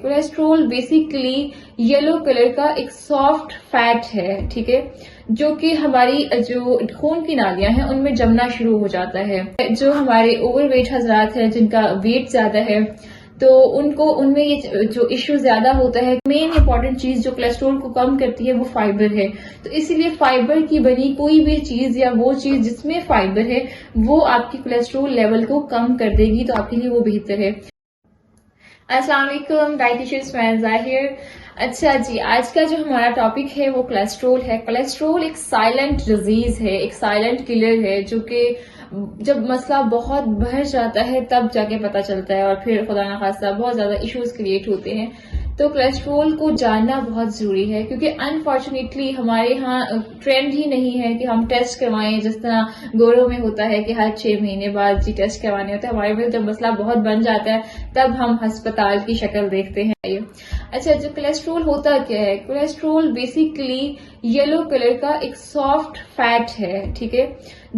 Cholesterol basically yellow colour का एक soft fat है, ठीक है, जो कि हमारी जो खून की नालियां हैं उनमें जमना शुरू हो जाता है। जो हमारे ओवरवेट हजरात हैं जिनका वेट ज्यादा है तो उनको उनमें ये जो इश्यू ज्यादा होता है, मेन इंपॉर्टेंट चीज जो कोलेस्ट्रोल को कम करती है वो फाइबर है। तो इसीलिए फाइबर की बनी कोई भी चीज या वो चीज जिसमें फाइबर है वो आपकी कोलेस्ट्रोल लेवल को कम कर देगी, तो आपके लिए वो बेहतर है। अस्सलाम वालेकुम, डाइटिशियन स्मैन जाहिर। अच्छा जी, आज का जो हमारा टॉपिक है वो कोलेस्ट्रोल है। कोलेस्ट्रोल एक साइलेंट डिजीज है, एक साइलेंट किलर है, जो कि जब मसला बहुत बढ़ जाता है तब जाके पता चलता है और फिर खुदा ना खास्ता बहुत ज्यादा इश्यूज क्रिएट होते हैं। तो कोलेस्ट्रोल को जानना बहुत जरूरी है, क्योंकि अनफॉर्चुनेटली हमारे यहाँ ट्रेंड ही नहीं है कि हम टेस्ट करवाएं, जिस तरह गोरों में होता है कि हर 6 महीने बाद जी टेस्ट करवाने होते हैं। हमारे में जब मसला बहुत बन जाता है तब हम अस्पताल की शक्ल देखते हैं। अच्छा, जो कोलेस्ट्रोल होता क्या है? कोलेस्ट्रोल बेसिकली येलो कलर का एक सॉफ्ट फैट है, ठीक है,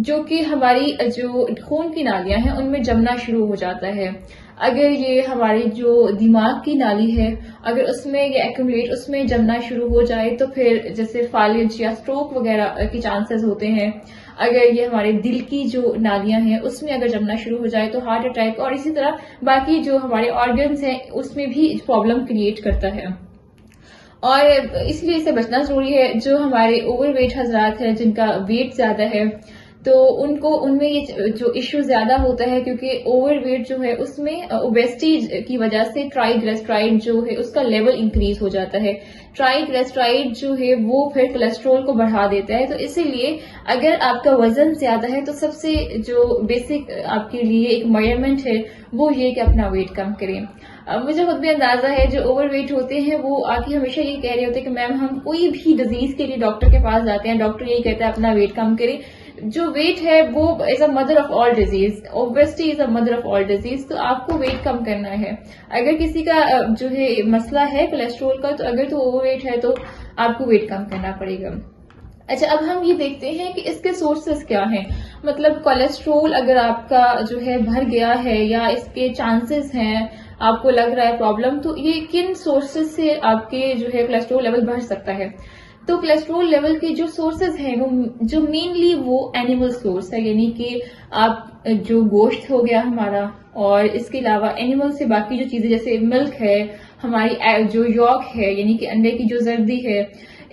जो कि हमारी जो खून की नालियां हैं उनमें जमना शुरू हो जाता है। अगर ये हमारी जो दिमाग की नाली है, अगर उसमें ये एक्यूमुलेट उसमें जमना शुरू हो जाए तो फिर जैसे फालिज या स्ट्रोक वगैरह के चांसेस होते हैं। अगर ये हमारे दिल की जो नालियां हैं उसमें अगर जमना शुरू हो जाए तो हार्ट अटैक और इसी तरह बाकी जो हमारे ऑर्गन्स हैं उसमें भी प्रॉब्लम क्रिएट करता है। और इसलिए इससे बचना जरूरी है। जो हमारे ओवरवेट हजरात हैं जिनका वेट ज्यादा है तो उनको उनमें ये जो इश्यू ज्यादा होता है, क्योंकि ओवरवेट जो है उसमें ओबेसिटी की वजह से ट्राइग्लिसराइड जो है उसका लेवल इंक्रीज हो जाता है। ट्राइग्लिसराइड जो है वो फिर कोलेस्ट्रोल को बढ़ा देता है। तो इसीलिए अगर आपका वजन ज्यादा है तो सबसे जो बेसिक आपके लिए एक मेजरमेंट है वो ये कि अपना वेट कम करें। मुझे खुद भी अंदाजा है जो ओवरवेट होते हैं वो आके हमेशा ये कह रहे होते हैं कि मैम हम कोई भी डिजीज के लिए डॉक्टर के पास जाते हैं, डॉक्टर यही कहता है अपना वेट कम करें। जो वेट है वो is a mother of all disease, obesity is a mother of all disease. तो आपको वेट कम करना है। अगर किसी का जो है मसला है कोलेस्ट्रोल का, तो अगर तो ओवरवेट है तो आपको वेट कम करना पड़ेगा। अच्छा, अब हम ये देखते हैं कि इसके सोर्सेस क्या हैं। मतलब कोलेस्ट्रोल अगर आपका जो है भर गया है या इसके चांसेस हैं, आपको लग रहा है प्रॉब्लम, तो ये किन सोर्सेस से आपके जो है कोलेस्ट्रोल लेवल बढ़ सकता है। तो कोलेस्ट्रोल लेवल के जो सोर्सेज हैं वो जो मेनली वो एनिमल सोर्स है, यानी कि आप जो गोश्त हो गया हमारा, और इसके अलावा एनिमल से बाकी जो चीजें जैसे मिल्क है, हमारी जो यॉक है यानी कि अंडे की जो जर्दी है,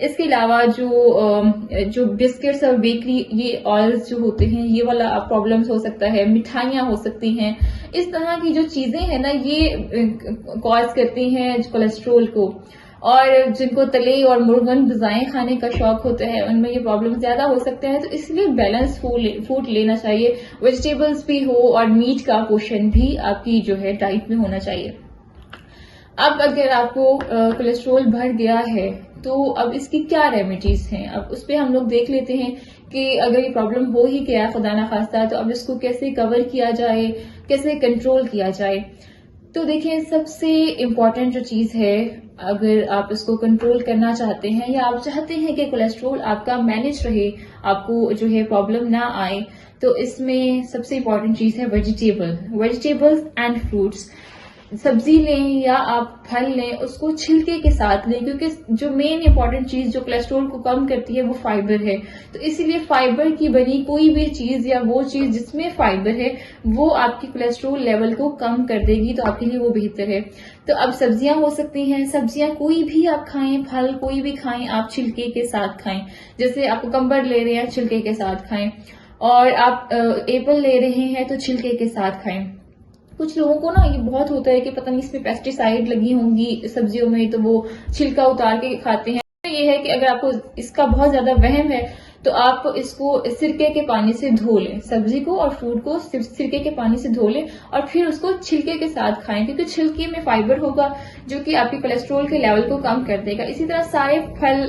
इसके अलावा जो बिस्किट्स और बेकरी ये ऑयल्स जो होते हैं ये वाला प्रॉब्लम्स हो सकता है, मिठाइयां हो सकती हैं। इस तरह की जो चीजें हैं ना ये कॉज करती हैं कोलेस्ट्रोल को। और जिनको तले और मुर्गन गुजाएं खाने का शौक होता है उनमें ये प्रॉब्लम ज्यादा हो सकता है। तो इसलिए बैलेंस फूड लेना चाहिए, वेजिटेबल्स भी हो और मीट का पोर्शन भी आपकी जो है डाइट में होना चाहिए। अब अगर आपको कोलेस्ट्रोल बढ़ गया है तो अब इसकी क्या रेमेडीज हैं, अब उस पर हम लोग देख लेते हैं कि अगर ये प्रॉब्लम हो ही गया खुदा ना खास्ता तो अब इसको कैसे कवर किया जाए, कैसे कंट्रोल किया जाए। तो देखिए, सबसे इम्पोर्टेंट जो चीज है, अगर आप इसको कंट्रोल करना चाहते हैं या आप चाहते हैं कि कोलेस्ट्रोल आपका मैनेज रहे, आपको जो है प्रॉब्लम ना आए, तो इसमें सबसे इम्पोर्टेंट चीज है वेजिटेबल्स एंड फ्रूट्स। सब्जी लें या आप फल लें, उसको छिलके के साथ लें, क्योंकि जो मेन इंपॉर्टेंट चीज जो कोलेस्ट्रोल को कम करती है वो फाइबर है। तो इसीलिए फाइबर की बनी कोई भी चीज या वो चीज जिसमें फाइबर है वो आपकी कोलेस्ट्रोल लेवल को कम कर देगी, तो आपके लिए वो बेहतर है। तो अब सब्जियां हो सकती हैं, सब्जियां कोई भी आप खाएं, फल कोई भी खाएं, आप छिलके के साथ खाएं। जैसे आप कुकम्बर ले रहे हैं, छिलके के साथ खाएं, और आप एप्पल ले रहे हैं तो छिलके के साथ खाएं। कुछ लोगों को ना ये बहुत होता है कि पता नहीं इसमें पेस्टिसाइड लगी होंगी सब्जियों में, तो वो छिलका उतार के खाते हैं। तो ये है कि अगर आपको इसका बहुत ज्यादा वहम है तो आप इसको सिरके के पानी से धो लें, सब्जी को और फ्रूट को सिरके के पानी से धो लें और फिर उसको छिलके के साथ खाएं, क्योंकि छिलके में फाइबर होगा जो कि आपके कोलेस्ट्रोल के लेवल को कम कर देगा। इसी तरह सारे फल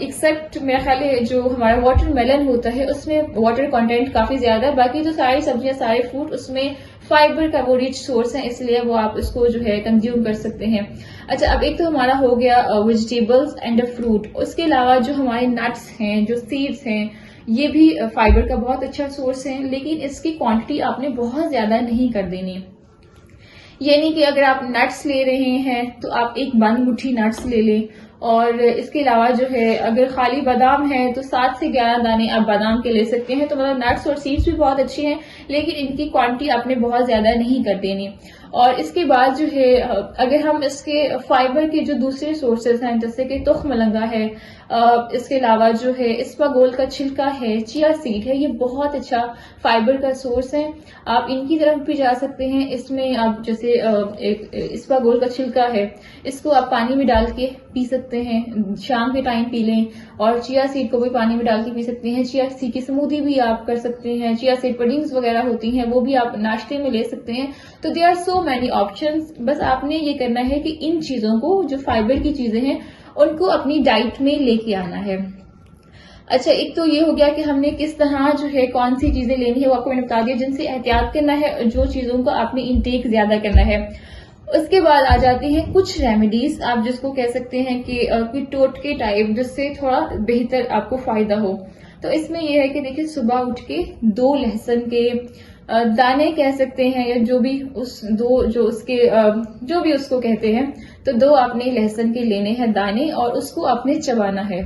एक्सेप्ट मेरा ख्याल है जो हमारा वाटरमेलन होता है उसमें वाटर कंटेंट काफी ज्यादा है, बाकी जो सारी सब्जियां सारे फ्रूट उसमें फाइबर का वो रिच सोर्स है, इसलिए वो आप इसको जो है कंज्यूम कर सकते हैं। अच्छा, अब एक तो हमारा हो गया वेजिटेबल्स एंड फ्रूट, उसके अलावा जो हमारे नट्स हैं, जो सीड्स हैं, ये भी फाइबर का बहुत अच्छा सोर्स है, लेकिन इसकी क्वांटिटी आपने बहुत ज्यादा नहीं कर देनी। ये नहीं कि अगर आप नट्स ले रहे हैं तो आप एक बंद मुट्ठी नट्स ले लें, और इसके अलावा जो है अगर खाली बादाम है तो 7 से 11 दाने आप बादाम के ले सकते हैं। तो मतलब नट्स और सीड्स भी बहुत अच्छी हैं, लेकिन इनकी क्वांटिटी आपने बहुत ज्यादा नहीं कर देनी। और इसके बाद जो है अगर हम इसके फाइबर के जो दूसरे सोर्सेज हैं जैसे कि तुख मलंगा है, इसके अलावा जो है इसबगोल का छिलका है, चिया सीड है, ये बहुत अच्छा फाइबर का सोर्स है। आप इनकी तरफ भी जा सकते हैं। इसमें आप जैसे एक इसबगोल का छिलका है, इसको आप पानी में डाल के पी सकते हैं, शाम के टाइम पी लें। और चिया सीड को भी पानी में डाल के पी सकते हैं। चिया सीड की स्मूदी भी आप कर सकते हैं। चिया सीड पुडिंग्स वगैरह होती हैं, वो भी आप नाश्ते में ले सकते हैं। तो they are so many options. बस आपने ये करना है कि इन चीजों को, जो फाइबर की चीजें हैं, उनको अपनी डाइट में लेके आना है। अच्छा, एक तो ये हो गया कि हमने किस तरह जो है कौन सी चीजें लेनी है, वो आपको मैंने बता दिया, जिनसे एहतियात करना है, जो चीजों को आपने इंटेक ज्यादा करना है। उसके बाद आ जाती हैं कुछ रेमेडीज, आप जिसको कह सकते हैं कि टोटके टाइप, जिससे थोड़ा बेहतर आपको फायदा हो। तो इसमें यह है कि देखिए, सुबह उठ के 2 लहसुन के दाने कह सकते हैं, या जो भी जो भी उसको कहते हैं, तो 2 आपने लहसुन के लेने हैं दाने, और उसको आपने चबाना है।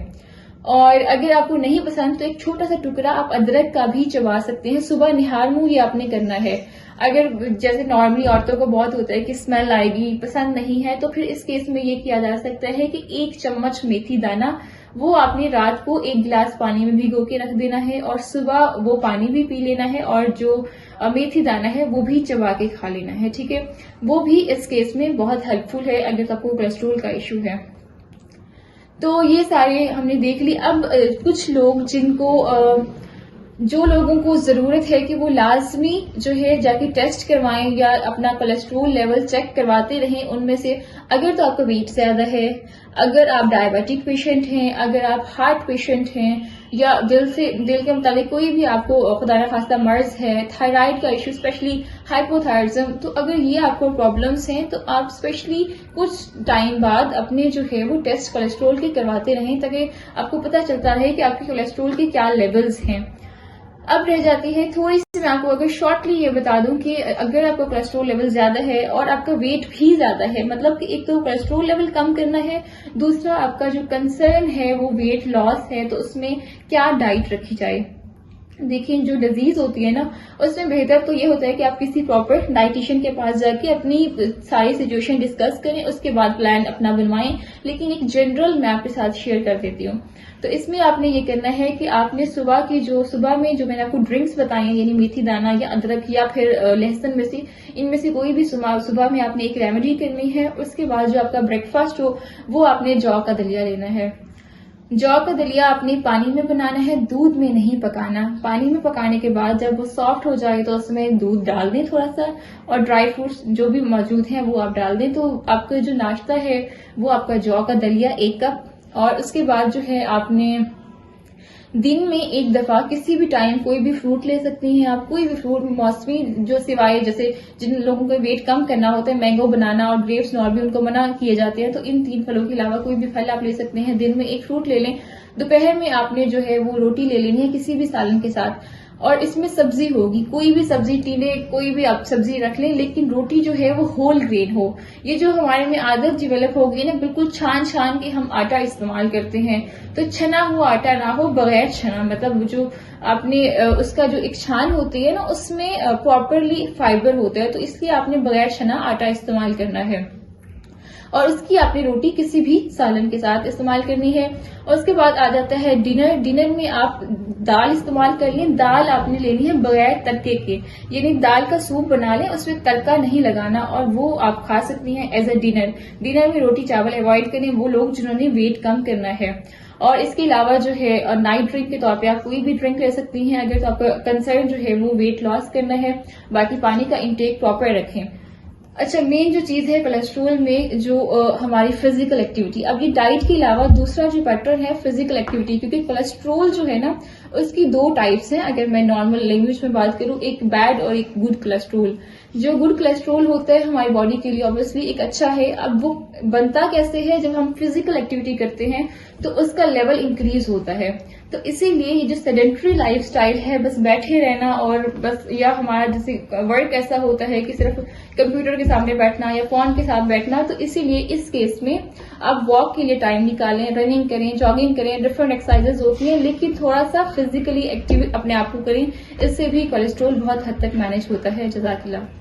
और अगर आपको नहीं पसंद तो एक छोटा सा टुकड़ा आप अदरक का भी चबा सकते हैं। सुबह निहार मुंह ये आपने करना है। अगर जैसे नॉर्मली औरतों को बहुत होता है कि स्मेल आएगी, पसंद नहीं है, तो फिर इस केस में ये किया जा सकता है कि 1 चम्मच मेथी दाना, वो आपने रात को 1 गिलास पानी में भिगो के रख देना है, और सुबह वो पानी भी पी लेना है, और जो मेथी दाना है वो भी चबा के खा लेना है। ठीक है, वो भी इस केस में बहुत हेल्पफुल है अगर आपको कोलेस्ट्रोल का इश्यू है। तो ये सारे हमने देख ली। अब कुछ लोग जो लोगों को जरूरत है कि वो लाजमी जो है जाके टेस्ट करवाएं या अपना कोलेस्ट्रोल लेवल चेक करवाते रहें, उनमें से अगर तो आपका वेट ज्यादा है, अगर आप डायबिटिक पेशेंट हैं, अगर आप हार्ट पेशेंट हैं, या दिल के मुताबिक कोई भी आपको खुदा न खास्ता मर्ज है, थायराइड का इश्यू, स्पेशली हाइपोथायरिज्म, तो अगर ये आपको प्रॉब्लम्स हैं तो आप स्पेशली कुछ टाइम बाद अपने जो है वो टेस्ट कोलेस्ट्रोल के करवाते रहें, ताकि आपको पता चलता रहे कि आपके कोलेस्ट्रोल के क्या लेवल्स हैं। अब रह जाती है थोड़ी सी, मैं आपको अगर शॉर्टली ये बता दूं कि अगर आपका कोलेस्ट्रॉल लेवल ज्यादा है और आपका वेट भी ज्यादा है, मतलब कि एक तो कोलेस्ट्रॉल लेवल कम करना है, दूसरा आपका जो कंसर्न है वो वेट लॉस है, तो उसमें क्या डाइट रखी जाए। देखिए, जो डिजीज होती है ना, उसमें बेहतर तो ये होता है कि आप किसी प्रॉपर डाइटिशियन के पास जाके अपनी सारी सिचुएशन डिस्कस करें, उसके बाद प्लान अपना बनवाएं। लेकिन एक जनरल मैं आपके साथ शेयर कर देती हूँ। तो इसमें आपने ये करना है कि आपने सुबह में जो मैंने आपको ड्रिंक्स बताई हैं, यानी मेथी दाना या अदरक या फिर लहसुन में से, इनमें से कोई भी सुबह में आपने एक रेमेडी करनी है। उसके बाद जो आपका ब्रेकफास्ट हो, वो आपने जौ का दलिया लेना है। जौ का दलिया आपने पानी में बनाना है, दूध में नहीं पकाना। पानी में पकाने के बाद जब वो सॉफ्ट हो जाए तो उसमें दूध डाल दें थोड़ा सा, और ड्राई फ्रूट्स जो भी मौजूद हैं वो आप डाल दें। तो आपका जो नाश्ता है वो आपका जौ का दलिया 1 कप। और उसके बाद जो है आपने दिन में 1 दफा किसी भी टाइम कोई भी फ्रूट ले सकती हैं आप, कोई भी फ्रूट, मौसमी, जो सिवाय जैसे जिन लोगों को वेट कम करना होता है, मैंगो, बनाना और ग्रेप्स और भी उनको मना किए जाते हैं, तो इन 3 फलों के अलावा कोई भी फल आप ले सकते हैं। दिन में 1 फ्रूट ले लें। दोपहर में आपने जो है वो रोटी ले लेनी है किसी भी सालन के साथ, और इसमें सब्जी होगी, कोई भी सब्जी, टीले, कोई भी आप सब्जी रख लें, लेकिन रोटी जो है वो होल ग्रेन हो। ये जो हमारे में आदत डेवलप हो गई ना, बिल्कुल छान के हम आटा इस्तेमाल करते हैं, तो छना हुआ आटा ना हो, बगैर छना, मतलब जो आपने उसका जो एक छान होती है ना, उसमें प्रॉपरली फाइबर होता है, तो इसलिए आपने बगैर छना आटा इस्तेमाल करना है। और उसकी आपने रोटी किसी भी सालन के साथ इस्तेमाल करनी है। और उसके बाद आ जाता है डिनर। डिनर में आप दाल इस्तेमाल कर लें। दाल आपने लेनी है बगैर तड़के के, यानी दाल का सूप बना लें, उसमें तड़का नहीं लगाना, और वो आप खा सकती हैं एज अ डिनर। डिनर में रोटी चावल अवॉइड करें वो लोग जिन्होंने वेट कम करना है। और इसके अलावा जो है नाइट ड्रिंक के तौर पे आप कोई भी ड्रिंक ले सकती हैं अगर तो आपका कंसर्न जो है वो वेट लॉस करना है। बाकी पानी का इंटेक प्रॉपर रखें। अच्छा, मेन जो चीज है कोलेस्ट्रोल में, जो हमारी फिजिकल एक्टिविटी। अब ये डाइट के अलावा दूसरा जो पैटर्न है फिजिकल एक्टिविटी, क्योंकि कोलेस्ट्रोल जो है ना, उसकी 2 टाइप्स हैं। अगर मैं नॉर्मल लैंग्वेज में बात करूं, एक बैड और एक गुड कोलेस्ट्रोल। जो गुड कोलेस्ट्रॉल होता है हमारी बॉडी के लिए ऑब्वियसली एक अच्छा है। अब वो बनता कैसे है, जब हम फिजिकल एक्टिविटी करते हैं तो उसका लेवल इंक्रीज होता है। तो इसीलिए ये जो सेडेंटरी लाइफस्टाइल है, बस बैठे रहना और बस, या हमारा जैसे वर्क ऐसा होता है कि सिर्फ कंप्यूटर के सामने बैठना या फोन के साथ बैठना, तो इसीलिए इस केस में आप वॉक के लिए टाइम निकालें, रनिंग करें, जॉगिंग करें, डिफरेंट एक्सरसाइजेज होती हैं, लेकिन थोड़ा सा फिजिकली एक्टिव अपने आप को करें। इससे भी कोलेस्ट्रॉल बहुत हद तक मैनेज होता है। जज़ाकल्लाह।